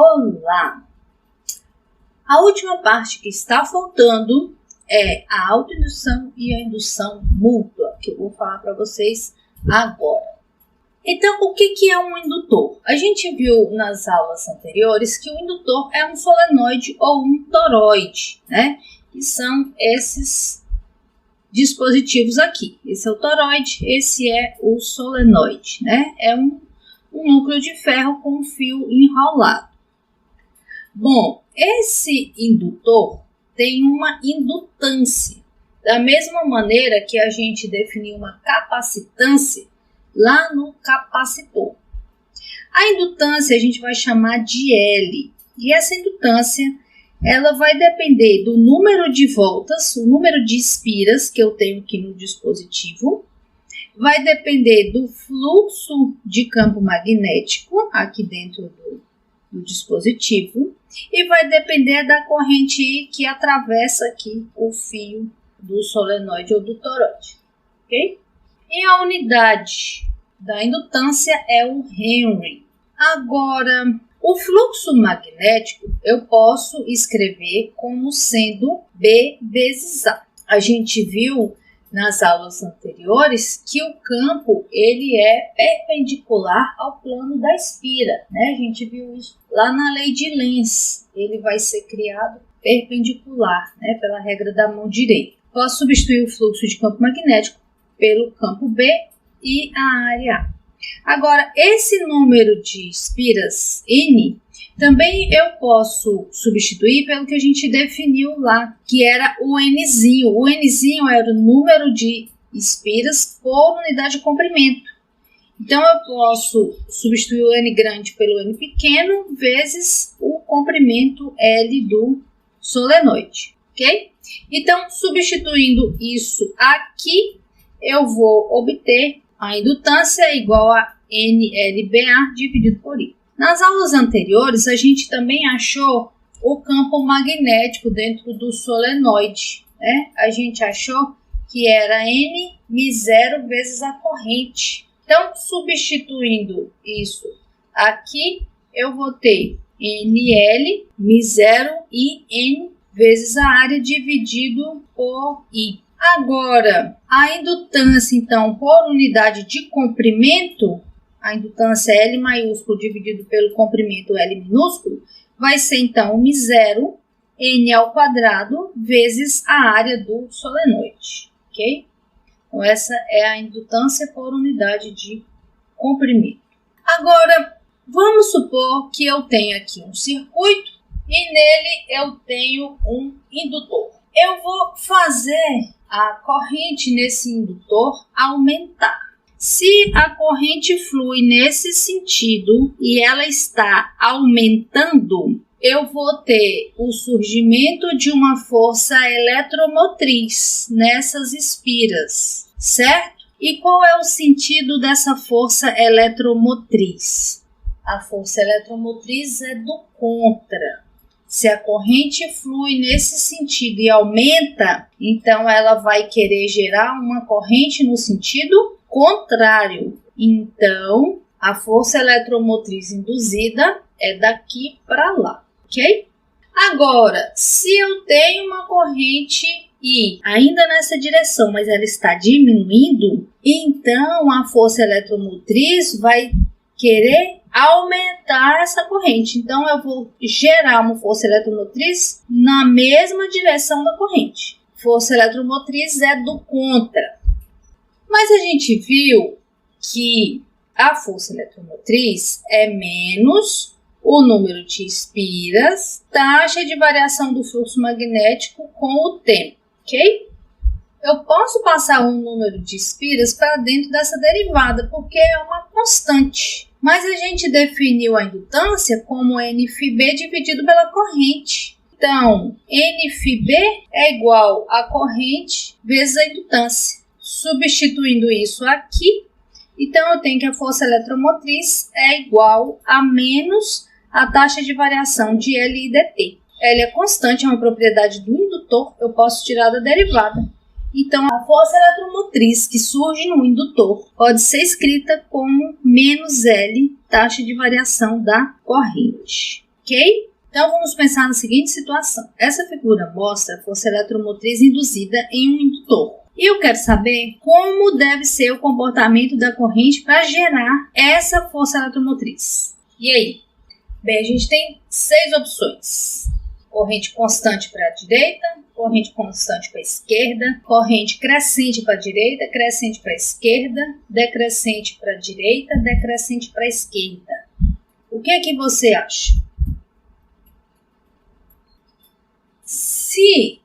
Olá! A última parte que está faltando é a autoindução e a indução mútua, que eu vou falar para vocês agora. Então, o que é um indutor? A gente viu nas aulas anteriores que o indutor é um solenoide ou um toroide, né? Que são esses dispositivos aqui. Esse é o toroide, esse é o solenoide, né? É um núcleo de ferro com um fio enrolado. Bom, esse indutor tem uma indutância, da mesma maneira que a gente definiu uma capacitância lá no capacitor. A indutância a gente vai chamar de L, e essa indutância ela vai depender do número de voltas, o número de espiras que eu tenho aqui no dispositivo, vai depender do fluxo de campo magnético aqui dentro do dispositivo e vai depender da corrente que atravessa aqui o fio do solenoide ou do toroide, ok? E a unidade da indutância é o Henry. Agora, o fluxo magnético eu posso escrever como sendo B vezes A. A gente viu nas aulas anteriores que o campo ele é perpendicular ao plano da espira, né? A gente viu isso lá na lei de Lenz. Ele vai ser criado perpendicular, né? Pela regra da mão direita. Posso substituir o fluxo de campo magnético pelo campo B e a área A. Agora, esse número de espiras N, também eu posso substituir pelo que a gente definiu lá, que era o Nzinho. O Nzinho era o número de espiras por unidade de comprimento. Então, eu posso substituir o N grande pelo N pequeno vezes o comprimento L do solenoide, ok? Então, substituindo isso aqui, eu vou obter a indutância igual a NLBA dividido por I. Nas aulas anteriores, a gente também achou o campo magnético dentro do solenoide, né? A gente achou que era N-0 vezes a corrente. Então, substituindo isso aqui, eu vou ter NL, Mi0 e N vezes a área dividido por I. Agora, a indutância, então, por unidade de comprimento, a indutância L maiúsculo dividido pelo comprimento L minúsculo, vai ser, então, Mi0, N ao quadrado, vezes a área do solenoide, ok? Então, essa é a indutância por unidade de comprimento. Agora, vamos supor que eu tenho aqui um circuito e nele eu tenho um indutor. Eu vou fazer a corrente nesse indutor aumentar. Se a corrente flui nesse sentido e ela está aumentando, eu vou ter o surgimento de uma força eletromotriz nessas espiras, certo? E qual é o sentido dessa força eletromotriz? A força eletromotriz é do contra. Se a corrente flui nesse sentido e aumenta, então ela vai querer gerar uma corrente no sentido contrário. Então, a força eletromotriz induzida é daqui para lá, ok? Agora, se eu tenho uma corrente I ainda nessa direção, mas ela está diminuindo, então a força eletromotriz vai querer aumentar essa corrente. Então, eu vou gerar uma força eletromotriz na mesma direção da corrente. Força eletromotriz é do contra. Mas a gente viu que a força eletromotriz é menos o número de espiras, taxa de variação do fluxo magnético com o tempo, ok? Eu posso passar um número de espiras para dentro dessa derivada, porque é uma constante. Mas a gente definiu a indutância como NφB dividido pela corrente. Então, NφB é igual a corrente vezes a indutância. Substituindo isso aqui, então eu tenho que a força eletromotriz é igual a menos a taxa de variação de L e dt. L é constante, é uma propriedade do indutor, eu posso tirar da derivada. Então, a força eletromotriz que surge no indutor pode ser escrita como menos L, taxa de variação da corrente. ok? Então, vamos pensar na seguinte situação. Essa figura mostra a força eletromotriz induzida em um indutor. E eu quero saber como deve ser o comportamento da corrente para gerar essa força eletromotriz. E aí? Bem, a gente tem 6 opções. Corrente constante para a direita, corrente constante para a esquerda, corrente crescente para a direita, crescente para a esquerda, decrescente para a direita, decrescente para a esquerda. O que é que você acha? Se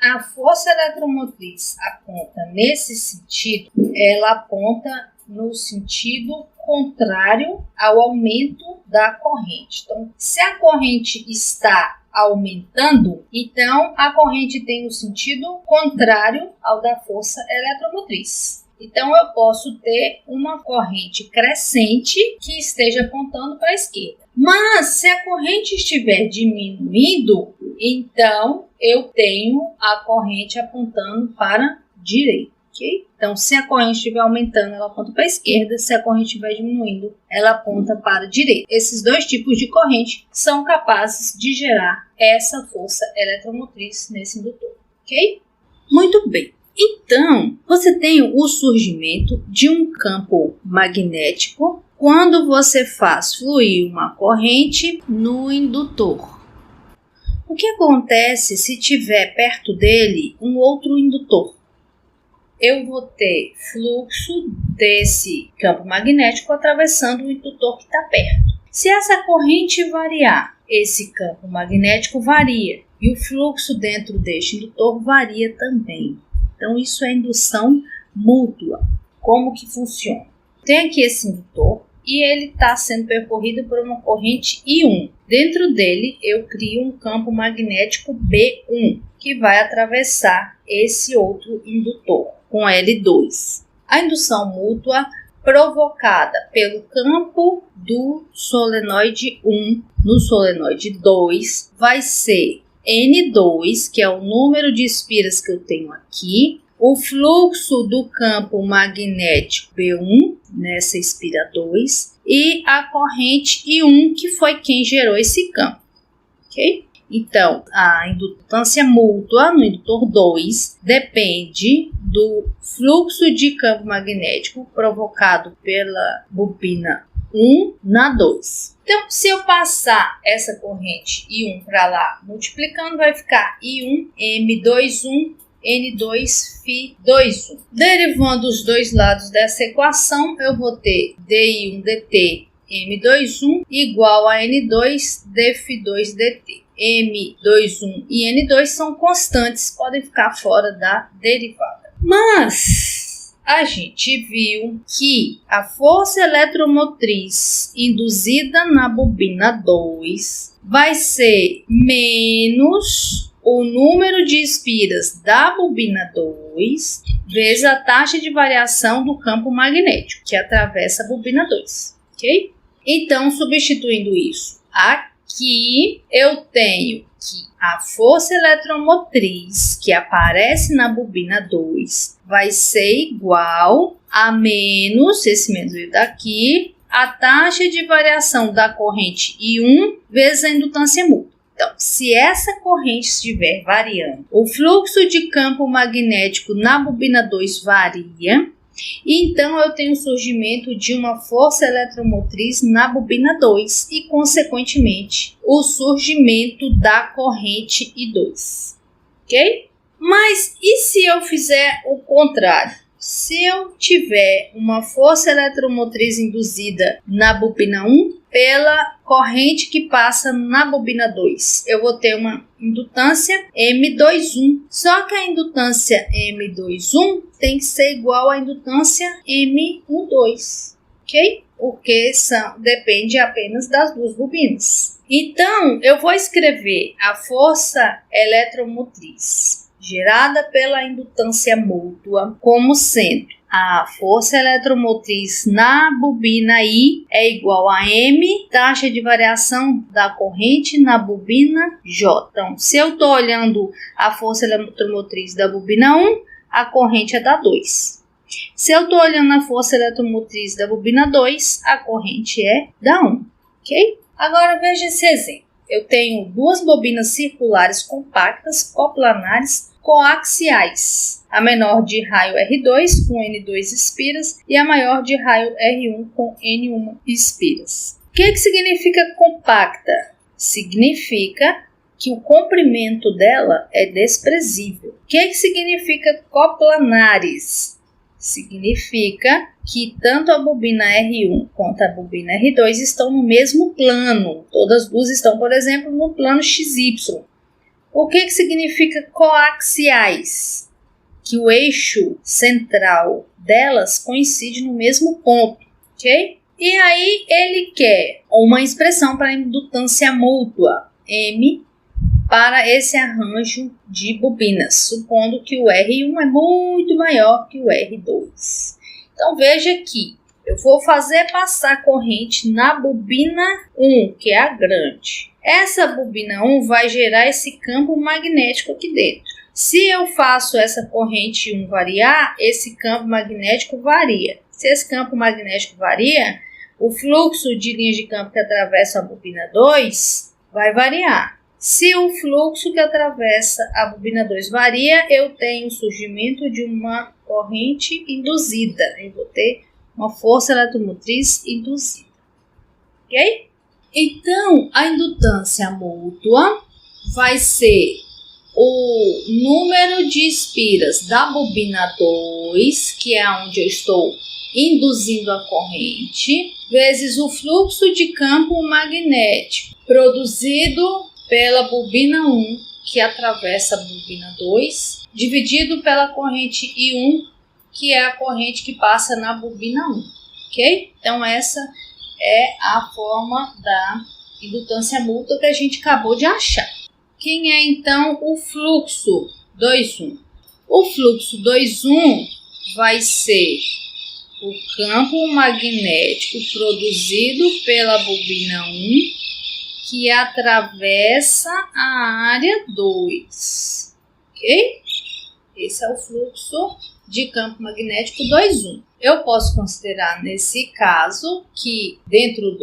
a força eletromotriz aponta nesse sentido, ela aponta no sentido contrário ao aumento da corrente. Então, se a corrente está aumentando, então a corrente tem um sentido contrário ao da força eletromotriz. Então, eu posso ter uma corrente crescente que esteja apontando para a esquerda. Mas, se a corrente estiver diminuindo, então eu tenho a corrente apontando para a direita. Okay? Então, se a corrente estiver aumentando, ela aponta para a esquerda. Se a corrente estiver diminuindo, ela aponta para a direita. Esses 2 tipos de corrente são capazes de gerar essa força eletromotriz nesse indutor. Ok? Muito bem. Então, você tem o surgimento de um campo magnético quando você faz fluir uma corrente no indutor. O que acontece se tiver perto dele um outro indutor? Eu vou ter fluxo desse campo magnético atravessando o indutor que está perto. Se essa corrente variar, esse campo magnético varia e o fluxo dentro deste indutor varia também. Então, isso é indução mútua. Como que funciona? Tem aqui esse indutor e ele está sendo percorrido por uma corrente I1. Dentro dele, eu crio um campo magnético B1, que vai atravessar esse outro indutor, com L2. A indução mútua provocada pelo campo do solenoide 1 no solenoide 2 vai ser N2, que é o número de espiras que eu tenho aqui, o fluxo do campo magnético B1 nessa espira 2 e a corrente I1, que foi quem gerou esse campo, ok? Então, a indutância mútua no indutor 2 depende do fluxo de campo magnético provocado pela bobina 1 na 2. Então, se eu passar essa corrente I1 para lá, multiplicando, vai ficar I1 M21 N2 Φ21. Derivando os dois lados dessa equação, eu vou ter DI1 dt M21 igual a N2 dφ2 dt. M21 e N2 são constantes, podem ficar fora da derivada. Mas a gente viu que a força eletromotriz induzida na bobina 2 vai ser menos o número de espiras da bobina 2 vezes a taxa de variação do campo magnético que atravessa a bobina 2, ok? Então, substituindo isso aqui, eu tenho que a força eletromotriz que aparece na bobina 2 vai ser igual a menos, esse menos veio daqui, a taxa de variação da corrente I1 vezes a indutância mútua. Então, se essa corrente estiver variando, o fluxo de campo magnético na bobina 2 varia, então eu tenho o surgimento de uma força eletromotriz na bobina 2 e, consequentemente, o surgimento da corrente I2, ok? Mas e se eu fizer o contrário? Se eu tiver uma força eletromotriz induzida na bobina 1 pela corrente que passa na bobina 2, eu vou ter uma indutância M21. Só que a indutância M21 tem que ser igual à indutância M12, ok? Porque depende apenas das duas bobinas. Então, eu vou escrever a força eletromotriz gerada pela indutância mútua como sendo a força eletromotriz na bobina I é igual a M, taxa de variação da corrente na bobina J. Então, se eu estou olhando a força eletromotriz da bobina 1, a corrente é da 2. Se eu estou olhando a força eletromotriz da bobina 2, a corrente é da 1. Ok? Agora veja esse exemplo. Eu tenho duas bobinas circulares compactas, coplanares, coaxiais. A menor de raio R2 com N2 espiras e a maior de raio R1 com N1 espiras. O que significa compacta? Significa que o comprimento dela é desprezível. O que significa coplanares? Significa que tanto a bobina R1 quanto a bobina R2 estão no mesmo plano. Todas duas estão, por exemplo, no plano XY. O que significa coaxiais? Que o eixo central delas coincide no mesmo ponto, ok? E aí ele quer uma expressão para indutância mútua, M, para esse arranjo de bobinas, supondo que o R1 é muito maior que o R2. Então veja que eu vou fazer passar corrente na bobina 1, que é a grande. Essa bobina 1 vai gerar esse campo magnético aqui dentro. Se eu faço essa corrente 1 variar, esse campo magnético varia. Se esse campo magnético varia, o fluxo de linhas de campo que atravessa a bobina 2 vai variar. Se o fluxo que atravessa a bobina 2 varia, eu tenho o surgimento de uma corrente induzida. Eu vou ter uma força eletromotriz induzida. Ok? Então, a indutância mútua vai ser o número de espiras da bobina 2, que é onde eu estou induzindo a corrente, vezes o fluxo de campo magnético produzido pela bobina 1, que atravessa a bobina 2, dividido pela corrente I1, que é a corrente que passa na bobina 1, ok? Então essa é a forma da indutância mútua que a gente acabou de achar. Quem é então o fluxo 2,1? O fluxo 2,1 vai ser o campo magnético produzido pela bobina 1, que atravessa a área 2, ok? Esse é o fluxo de campo magnético 2,1. Eu posso considerar nesse caso que dentro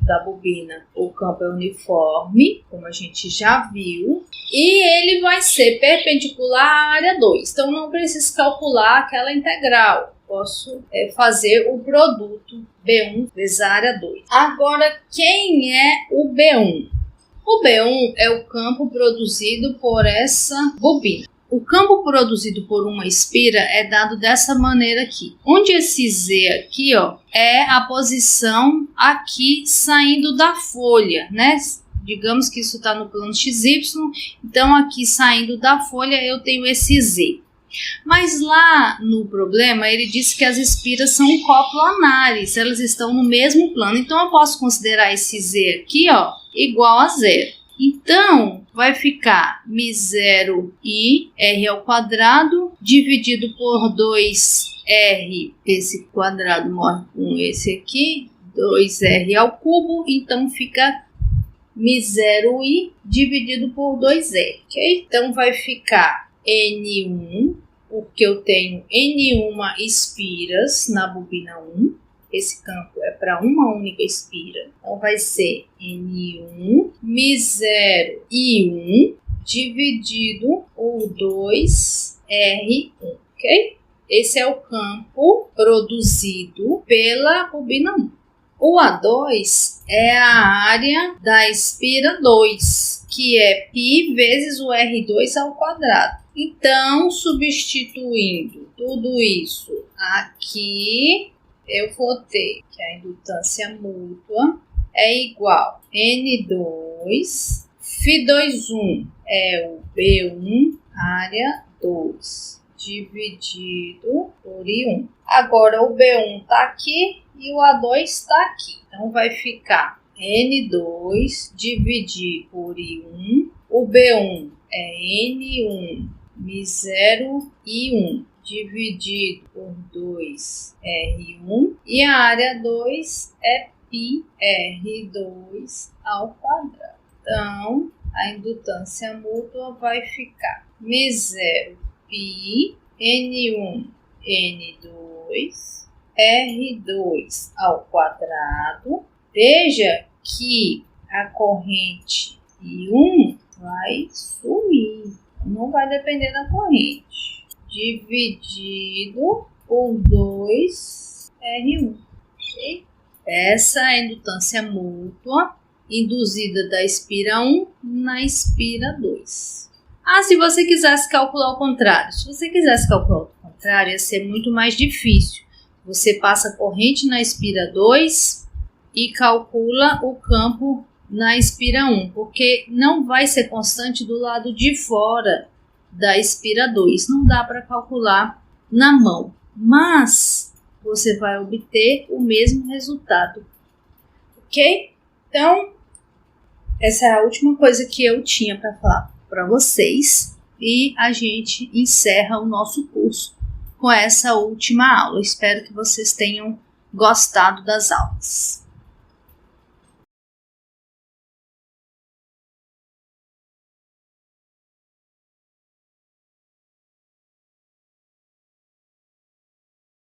da bobina o campo é uniforme, como a gente já viu, e ele vai ser perpendicular à área 2. Então não preciso calcular aquela integral. Posso fazer o produto B1 vezes a área 2. Agora, quem é o B1? O B1 é o campo produzido por essa bobina. O campo produzido por uma espira é dado dessa maneira aqui. Onde esse Z aqui, ó, é a posição aqui saindo da folha, né? Digamos que isso está no plano XY, então aqui saindo da folha eu tenho esse Z. Mas lá no problema ele disse que as espiras são coplanares, elas estão no mesmo plano. Então eu posso considerar esse Z aqui, ó, igual a zero. Então vai ficar μ0i r ao quadrado dividido por 2r, esse quadrado morre com esse aqui, 2r ao cubo, então fica μ0i dividido por 2r, ok? Então vai ficar N1, porque eu tenho N1 espiras na bobina 1. Esse campo é para uma única espira. Então vai ser N1 μ0I1 dividido por 2R1, ok? Esse é o campo produzido pela bobina 1. O A2 é a área da espira 2, que é π vezes o R2 ao quadrado. Então, substituindo tudo isso aqui, eu vou ter que a indutância mútua é igual a N2, Φ21 é o B1, área 2, dividido por I1. Agora, o B1 está aqui e o A2 está aqui. Então, vai ficar N2 dividido por I1. O B1 é N1 μ0I1 dividido por 2R1. E a área 2 é πr2 ao quadrado. Então, a indutância mútua vai ficar μ0 π N1 N2 R2 ao quadrado. Veja que a corrente I1 vai sumir, não vai depender da corrente, dividido por 2R1. Okay? Essa é a indutância mútua induzida da espira 1 na espira 2. Se você quisesse calcular o contrário. Se você quisesse calcular o contrário, ia ser muito mais difícil. Você passa a corrente na espira 2 e calcula o campo na espira 1, porque não vai ser constante do lado de fora da espira 2. Não dá para calcular na mão, mas você vai obter o mesmo resultado. Ok? Então, essa é a última coisa que eu tinha para falar para vocês e a gente encerra o nosso curso com essa última aula. Espero que vocês tenham gostado das aulas.